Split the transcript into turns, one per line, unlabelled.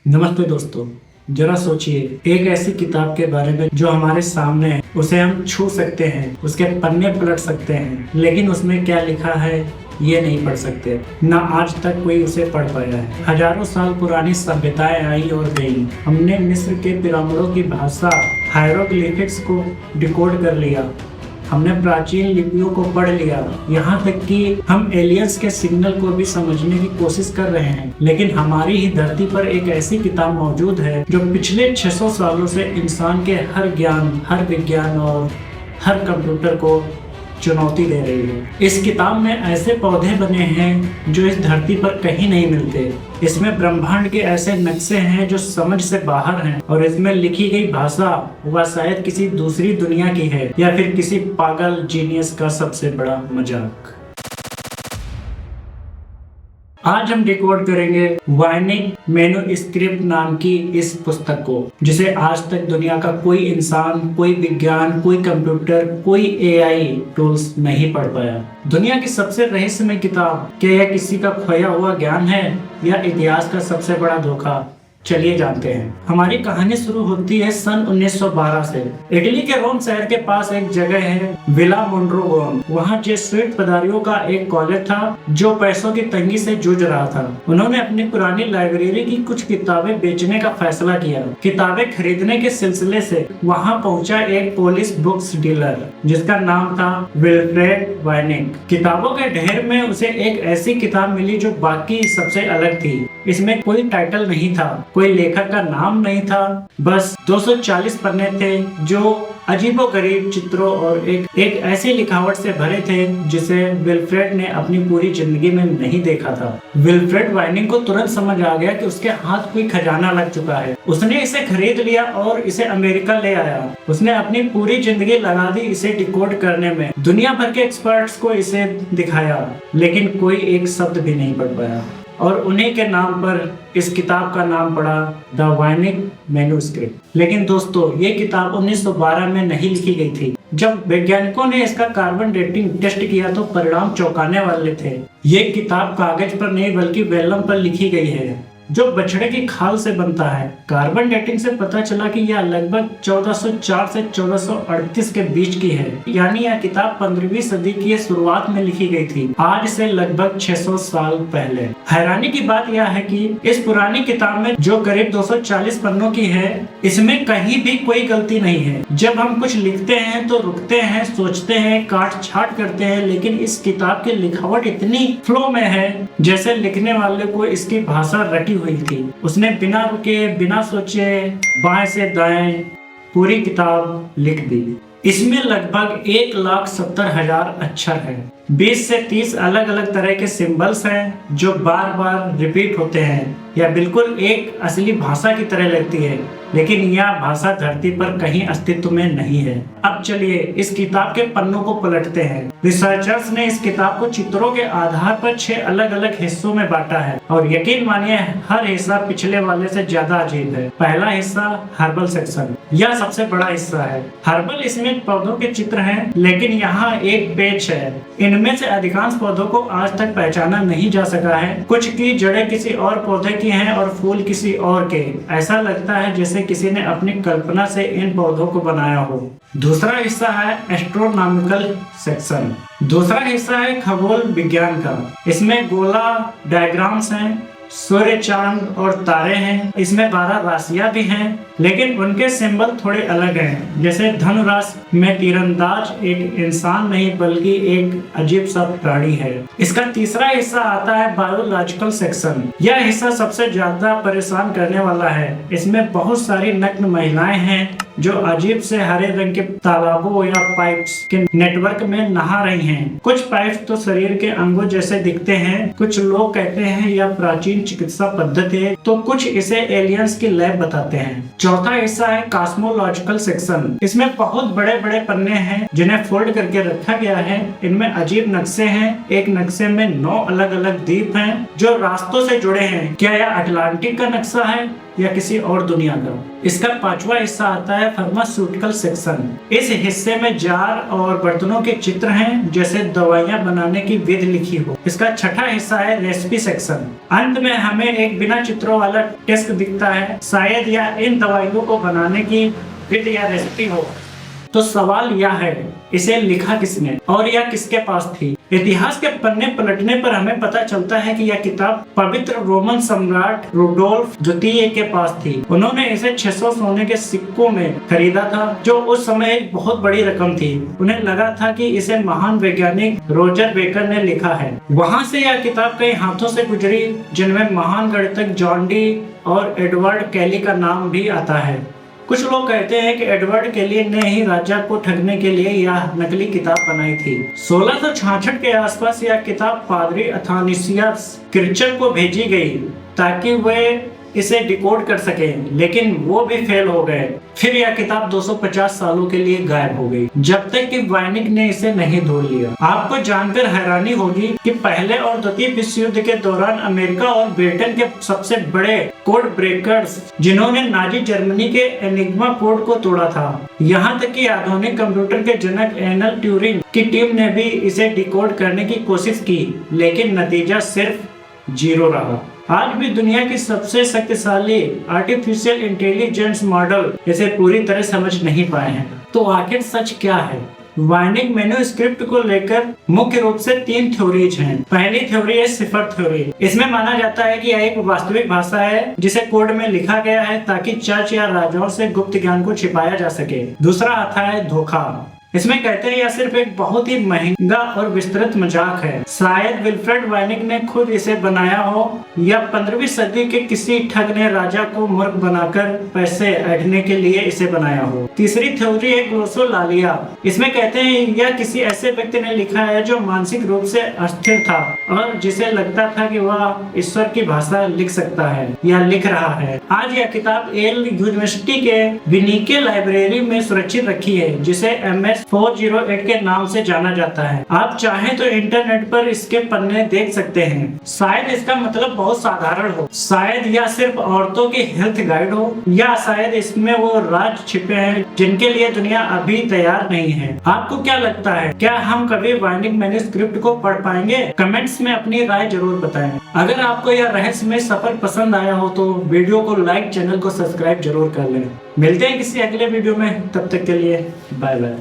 नमस्ते दोस्तों। जरा सोचिए, एक ऐसी किताब के बारे में जो हमारे सामने है, उसे हम छू सकते हैं, उसके पन्ने पलट सकते हैं, लेकिन उसमें क्या लिखा है ये नहीं पढ़ सकते। ना आज तक कोई उसे पढ़ पाया है। हजारों साल पुरानी सभ्यताएं आई और गई। हमने मिस्र के पिरामिडों की भाषा हायरोग्लिफिक्स को डिकोड कर लिया। हमने प्राचीन लिपियों को पढ़ लिया, यहाँ तक कि हम एलियंस के सिग्नल को भी समझने की कोशिश कर रहे हैं। लेकिन हमारी ही धरती पर एक ऐसी किताब मौजूद है जो पिछले 600 सालों से इंसान के हर ज्ञान, हर विज्ञान और हर कंप्यूटर को चुनौती दे रही है। इस किताब में ऐसे पौधे बने हैं जो इस धरती पर कहीं नहीं मिलते। इसमें ब्रह्मांड के ऐसे नक्शे हैं जो समझ से बाहर हैं, और इसमें लिखी गई भाषा वह शायद किसी दूसरी दुनिया की है या फिर किसी पागल जीनियस का सबसे बड़ा मजाक। आज हम डिकोड करेंगे वायनिक मैन्युस्क्रिप्ट नाम की इस पुस्तक को, जिसे आज तक दुनिया का कोई इंसान, कोई विज्ञान, कोई कंप्यूटर, कोई एआई टूल्स नहीं पढ़ पाया। दुनिया की सबसे रहस्यमय किताब, क्या यह किसी का खोया हुआ ज्ञान है या इतिहास का सबसे बड़ा धोखा? चलिए जानते हैं। हमारी कहानी शुरू होती है सन 1912 से। इटली के रोम शहर के पास एक जगह है विला मोंड्रोगोन। वहाँ जेसुइट पदारियों का एक कॉलेज था जो पैसों की तंगी से जूझ रहा था। उन्होंने अपनी पुरानी लाइब्रेरी की कुछ किताबें बेचने का फैसला किया। किताबें खरीदने के सिलसिले से वहाँ पहुंचा एक पोलिश बुक्स डीलर जिसका नाम था विल्फ्रेड वायनिक। किताबों के ढेर में उसे एक ऐसी किताब मिली जो बाकी सबसे अलग थी। इसमें कोई टाइटल नहीं था, कोई लेखक का नाम नहीं था, बस 240 पन्ने थे जो अजीबोगरीब चित्रों और एक ऐसी लिखावट से भरे थे जिसे विल्फ्रेड ने अपनी पूरी जिंदगी में नहीं देखा था। विल्फ्रेड वाइनिंग को तुरंत समझ आ गया कि उसके हाथ कोई खजाना लग चुका है। उसने इसे खरीद लिया और इसे अमेरिका ले आया। उसने अपनी पूरी जिंदगी लगा दी इसे डिकोड करने में। दुनिया भर के एक्सपर्ट्स को इसे दिखाया, लेकिन कोई एक शब्द भी नहीं पढ़ पाया। और उन्हीं के नाम पर इस किताब का नाम पड़ा द वायनिक मैन्युस्क्रिप्ट। लेकिन दोस्तों, ये किताब 1912 में नहीं लिखी गई थी। जब वैज्ञानिकों ने इसका कार्बन डेटिंग टेस्ट किया तो परिणाम चौंकाने वाले थे। ये किताब कागज पर नहीं बल्कि वेलम पर लिखी गई है जो बछड़े की खाल से बनता है। कार्बन डेटिंग से पता चला कि यह लगभग 1404 से 1438 के बीच की है, यानी यह किताब 15वीं सदी की शुरुआत में लिखी गई थी, आज से लगभग 600 साल पहले। हैरानी की बात यह है कि इस पुरानी किताब में जो करीब 240 पन्नों की है, इसमें कहीं भी कोई गलती नहीं है। जब हम कुछ लिखते हैं तो रुकते हैं, सोचते हैं, काट छाट करते हैं, लेकिन इस किताब की लिखावट इतनी फ्लो में है जैसे लिखने वाले को इसकी भाषा रटी हुई थी। उसने बिना रुके, बिना सोचे, बाएं से दाएं पूरी किताब लिख दी। इसमें लगभग 1,70,000 अक्षर हैं। 20 से 30 अलग अलग तरह के सिंबल्स हैं जो बार बार रिपीट होते हैं। यह बिल्कुल एक असली भाषा की तरह लगती है, लेकिन यह भाषा धरती पर कहीं अस्तित्व में नहीं है। अब चलिए इस किताब के पन्नों को पलटते हैं। रिसर्चर्स ने इस किताब को चित्रों के आधार पर 6 अलग अलग हिस्सों में बांटा है, और यकीन मानिए हर हिस्सा पिछले वाले से ज्यादा अजीब है। पहला हिस्सा हर्बल सेक्शन, यह सबसे बड़ा हिस्सा है। हर्बल, इसमें पौधों के चित्र हैं, लेकिन यहाँ एक पेच है। इनमें से अधिकांश पौधों को आज तक पहचाना नहीं जा सका है। कुछ की जड़ें किसी और पौधे की हैं और फूल किसी और के। ऐसा लगता है जैसे किसी ने अपनी कल्पना से इन पौधों को बनाया हो। दूसरा हिस्सा है एस्ट्रोनॉमिकल सेक्शन। दूसरा हिस्सा है खगोल विज्ञान का। इसमें गोला डायग्राम्स हैं, सूर्य, चांद और तारे हैं। इसमें 12 राशियां भी हैं, लेकिन उनके सिंबल थोड़े अलग हैं। जैसे धनु राशि में तीरंदाज एक इंसान नहीं बल्कि एक अजीब सा प्राणी है। इसका तीसरा हिस्सा आता है बायोलॉजिकल सेक्शन। यह हिस्सा सबसे ज्यादा परेशान करने वाला है। इसमें बहुत सारी नग्न महिलाएं हैं जो अजीब से हरे रंग के तालाबों या पाइप्स के नेटवर्क में नहा रही हैं। कुछ पाइप्स तो शरीर के अंगों जैसे दिखते हैं। कुछ लोग कहते हैं यह प्राचीन चिकित्सा पद्धति है, तो कुछ इसे एलियंस की लैब बताते हैं। चौथा हिस्सा है कॉस्मोलॉजिकल सेक्शन। इसमें बहुत बड़े बड़े पन्ने हैं जिन्हें फोल्ड करके रखा गया है। इनमें अजीब नक्शे हैं। एक नक्शे में 9 अलग अलग द्वीप हैं जो रास्तों से जुड़े हैं। क्या यह अटलांटिक का नक्शा है या किसी और दुनिया का। इसका 5वां हिस्सा आता है फार्मास्यूटिकल सेक्शन। इस हिस्से में जार और बर्तनों के चित्र हैं, जैसे दवाइयां बनाने की विधि लिखी हो। इसका 6वां हिस्सा है रेसिपी सेक्शन। अंत में हमें एक बिना चित्रों वाला डेस्क दिखता है, शायद या इन दवाइयों को बनाने की विधि या रेसिपी हो। तो सवाल यह है, इसे लिखा किसने और यह किसके पास थी? इतिहास के पन्ने पलटने पर हमें पता चलता है कि यह किताब पवित्र रोमन सम्राट रुडोल्फ द्वितीय के पास थी। उन्होंने इसे 600 सोने के सिक्कों में खरीदा था, जो उस समय एक बहुत बड़ी रकम थी। उन्हें लगा था कि इसे महान वैज्ञानिक रोजर बेकर ने लिखा है। वहां से यह किताब कई हाथों से गुजरी, जिनमें महान गणितज्ञ जॉन डी और एडवर्ड कैली का नाम भी आता है। कुछ लोग कहते हैं कि एडवर्ड कैली ने ही राजा को ठगने के लिए यह नकली किताब बनाई थी। 1666 के आसपास यह किताब पादरी अथानासियस किरचक को भेजी गई ताकि वे इसे डिकोड कर सके, लेकिन वो भी फेल हो गए। फिर यह किताब 250 सालों के लिए गायब हो गई, जब तक कि वायनिक ने इसे नहीं ढूंढ लिया। आपको जानकर हैरानी होगी कि पहले और द्वितीय विश्व युद्ध के दौरान अमेरिका और ब्रिटेन के सबसे बड़े कोड ब्रेकर्स, जिन्होंने नाजी जर्मनी के एनिग्मा कोड को तोड़ा था, यहाँ तक कि आधुनिक कंप्यूटर के जनक एलन ट्यूरिंग की टीम ने भी इसे डिकोड करने की कोशिश की, लेकिन नतीजा सिर्फ 0 रहा। आज भी दुनिया की सबसे शक्तिशाली आर्टिफिशियल इंटेलिजेंस मॉडल इसे पूरी तरह समझ नहीं पाए हैं। तो आखिर सच क्या है? वायनिक मैन्युस्क्रिप्ट को लेकर मुख्य रूप से 3 थ्योरीज हैं। पहली थ्योरी है सिफर थ्योरी। इसमें माना जाता है कि यह एक वास्तविक भाषा है जिसे कोड में लिखा गया है ताकि चर्च या राजाओं से गुप्त ज्ञान को छिपाया जा सके। दूसरा आता है धोखा। इसमें कहते हैं यह सिर्फ एक बहुत ही महंगा और विस्तृत मजाक है। शायद विल्फ्रेड वायनिक ने खुद इसे बनाया हो या 15वीं सदी के किसी ठग ने राजा को मूर्ख बनाकर पैसे ऐंठने के लिए इसे बनाया हो। तीसरी थ्योरी है ग्लोसोलालिया। इसमें कहते हैं यह किसी ऐसे व्यक्ति ने लिखा है जो मानसिक रूप से अस्थिर था और जिसे लगता था कि वह ईश्वर की भाषा लिख सकता है या लिख रहा है। आज यह किताब येल यूनिवर्सिटी के विनिके लाइब्रेरी में सुरक्षित रखी है, जिसे MS 408 के नाम से जाना जाता है। आप चाहें तो इंटरनेट पर इसके पन्ने देख सकते हैं। शायद इसका मतलब बहुत साधारण हो, शायद यह सिर्फ औरतों की हेल्थ गाइड हो, या शायद इसमें वो राज छिपे हैं जिनके लिए दुनिया अभी तैयार नहीं है। आपको क्या लगता है, क्या हम कभी वायनिक मैन्युस्क्रिप्ट को पढ़ पाएंगे? कमेंट्स में अपनी राय जरूर बताएं। अगर आपको यह रहस्यमय सफर पसंद आया हो तो वीडियो को लाइक, चैनल को सब्सक्राइब जरूर कर लें। मिलते हैं किसी अगले वीडियो में, तब तक के लिए बाय बाय।